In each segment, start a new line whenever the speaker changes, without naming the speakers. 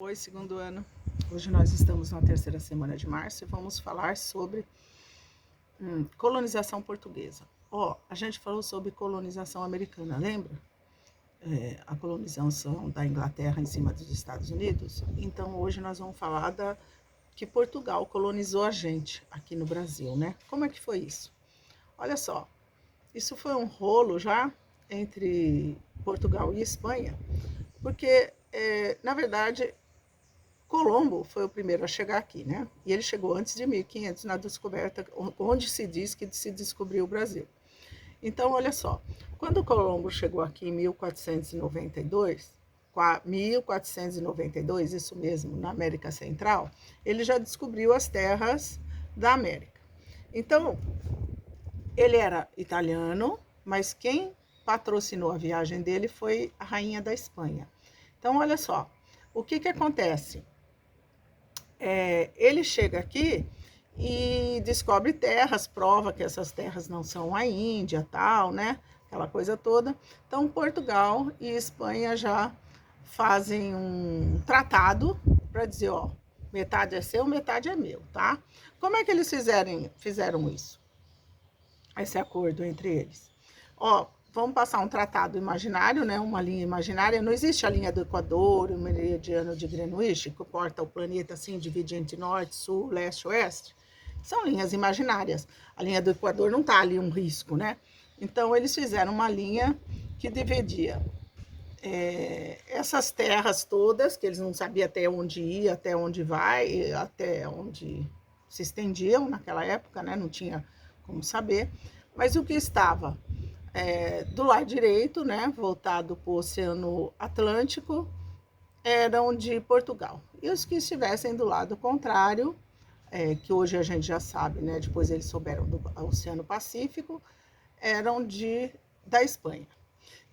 Oi, segundo ano. Hoje nós estamos na terceira semana de março e vamos falar sobre colonização portuguesa. A gente falou sobre colonização americana, lembra? A colonização da Inglaterra em cima dos Estados Unidos. Então hoje nós vamos falar que Portugal colonizou a gente aqui no Brasil, né? Como é que foi isso? Olha só, isso foi um rolo já entre Portugal e Espanha, porque, na verdade, Colombo foi o primeiro a chegar aqui, né? E ele chegou antes de 1500 na descoberta, onde se diz que se descobriu o Brasil. Então, olha só, quando Colombo chegou aqui em 1492, isso mesmo, na América Central, ele já descobriu as terras da América. Então, ele era italiano, mas quem patrocinou a viagem dele foi a rainha da Espanha. Então, olha só, o que acontece? Ele chega aqui e descobre terras, prova que essas terras não são a Índia, tal, né? Aquela coisa toda. Então, Portugal e Espanha já fazem um tratado para dizer, metade é seu, metade é meu, tá? Como é que eles fizeram isso? Esse acordo entre eles. Vamos passar um tratado imaginário, né? Uma linha imaginária. Não existe a linha do Equador, o meridiano de Greenwich, que corta o planeta assim, divide entre norte, sul, leste, oeste. São linhas imaginárias. A linha do Equador não está ali um risco, né? Então, eles fizeram uma linha que dividia essas terras todas, que eles não sabiam até onde ia, até onde vai, até onde se estendiam naquela época, né? Não tinha como saber. Mas o que estava do lado direito, né, voltado para o Oceano Atlântico, eram de Portugal. E os que estivessem do lado contrário, que hoje a gente já sabe, né, depois eles souberam do Oceano Pacífico, eram da Espanha.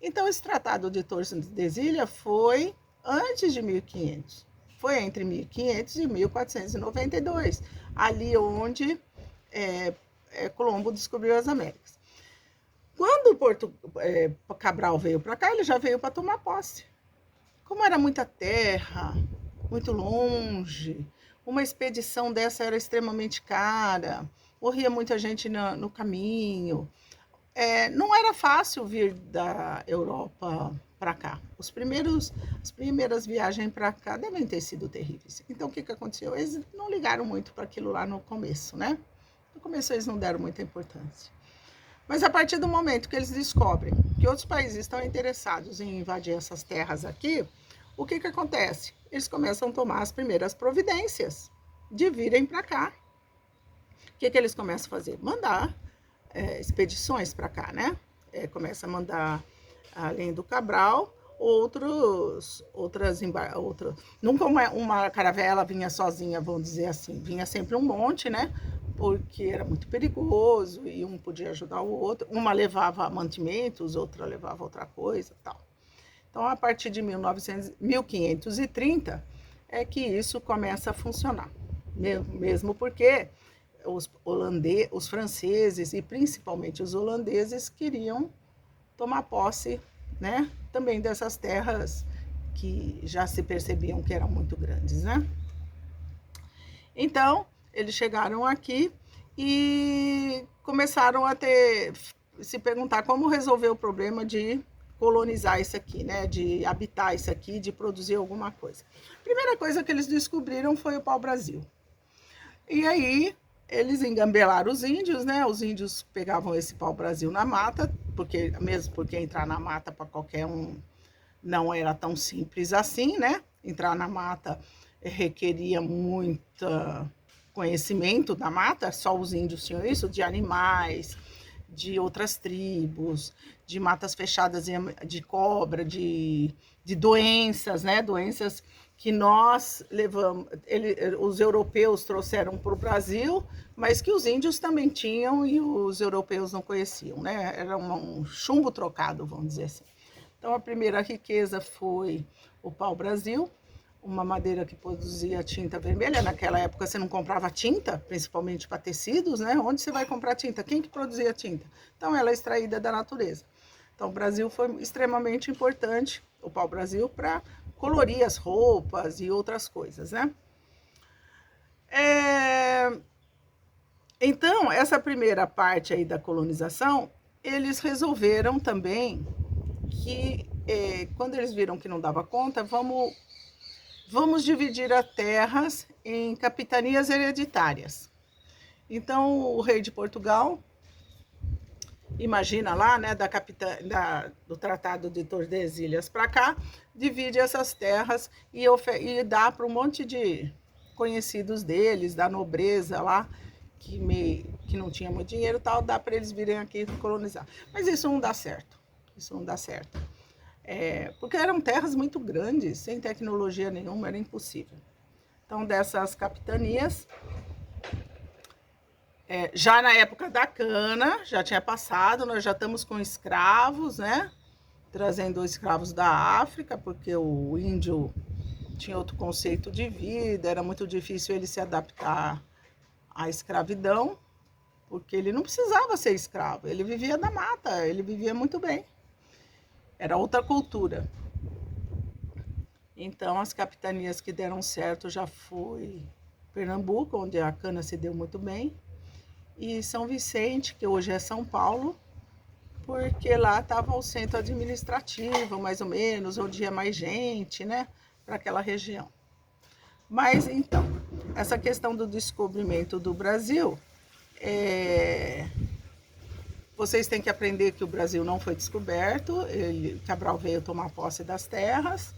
Então, esse Tratado de Tordesilhas foi antes de 1500. Foi entre 1500 e 1492, ali onde Colombo descobriu as Américas. Quando Cabral veio para cá, ele já veio para tomar posse. Como era muita terra, muito longe, uma expedição dessa era extremamente cara, morria muita gente no caminho. Não era fácil vir da Europa para cá. As primeiras viagens para cá devem ter sido terríveis. Então, o que aconteceu? Eles não ligaram muito para aquilo lá no começo, né? No começo eles não deram muita importância. Mas a partir do momento que eles descobrem que outros países estão interessados em invadir essas terras aqui, o que acontece? Eles começam a tomar as primeiras providências de virem para cá. O que eles começam a fazer? Mandar expedições para cá, né? Começa a mandar, além do Cabral, nunca uma caravela vinha sozinha, vamos dizer assim, vinha sempre um monte, né? Porque era muito perigoso e um podia ajudar o outro. Uma levava mantimentos, outra levava outra coisa, tal. Então, a partir de 1530 é que isso começa a funcionar. Mesmo porque os franceses e principalmente os holandeses queriam tomar posse, né, também dessas terras que já se percebiam que eram muito grandes, né? Então, eles chegaram aqui e começaram a se perguntar como resolver o problema de colonizar isso aqui, né? De habitar isso aqui, de produzir alguma coisa. A primeira coisa que eles descobriram foi o pau-brasil. E aí, eles engambelaram os índios, né? Os índios pegavam esse pau-brasil na mata, mesmo porque entrar na mata para qualquer um não era tão simples assim, né? Entrar na mata requeria muito conhecimento da mata, só os índios tinham isso, de animais, de outras tribos, de matas fechadas de cobra, de doenças, né? Doenças que nós levamos, os europeus trouxeram para o Brasil, mas que os índios também tinham e os europeus não conheciam, né? Era um chumbo trocado, vamos dizer assim. Então, a primeira riqueza foi o pau-brasil, uma madeira que produzia tinta vermelha. Naquela época você não comprava tinta, principalmente para tecidos, né? Onde você vai comprar tinta? Quem que produzia tinta? Então, ela é extraída da natureza. Então, o Brasil foi extremamente importante, o pau-brasil, para colorir as roupas e outras coisas, né? Então, essa primeira parte aí da colonização, eles resolveram também que, quando eles viram que não dava conta, vamos dividir as terras em capitanias hereditárias. Então, o rei de Portugal, imagina lá, né, do Tratado de Tordesilhas para cá, divide essas terras e dá para um monte de conhecidos deles, da nobreza lá, que não tinha muito dinheiro e tal, dá para eles virem aqui colonizar. Mas isso não dá certo, isso não dá certo. Porque eram terras muito grandes, sem tecnologia nenhuma, era impossível. Então, dessas capitanias, já na época da cana, já tinha passado, nós já estamos com escravos, né? Trazendo escravos da África, porque o índio tinha outro conceito de vida, era muito difícil ele se adaptar à escravidão, porque ele não precisava ser escravo, ele vivia na mata, ele vivia muito bem. Era outra cultura. Então, as capitanias que deram certo já foi Pernambuco, onde a cana se deu muito bem, e São Vicente, que hoje é São Paulo, porque lá estava o centro administrativo, mais ou menos, onde ia mais gente, né, para aquela região. Mas, então, essa questão do descobrimento do Brasil, vocês têm que aprender que o Brasil não foi descoberto, Cabral veio tomar posse das terras,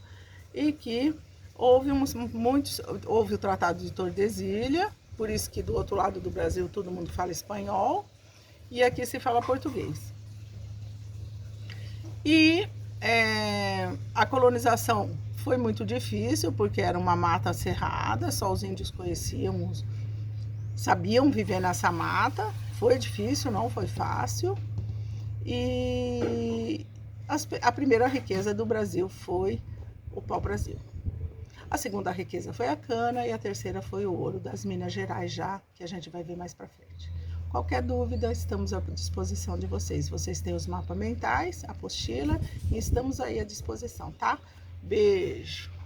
e que houve o Tratado de Tordesilhas, por isso que do outro lado do Brasil todo mundo fala espanhol, e aqui se fala português. E a colonização foi muito difícil, porque era uma mata cerrada, só os índios sabiam viver nessa mata. Foi difícil, não foi fácil. E a primeira riqueza do Brasil foi o pau-brasil. A segunda riqueza foi a cana e a terceira foi o ouro das Minas Gerais, já que a gente vai ver mais para frente. Qualquer dúvida, estamos à disposição de vocês. Vocês têm os mapas mentais, a apostila, e estamos aí à disposição, tá? Beijo!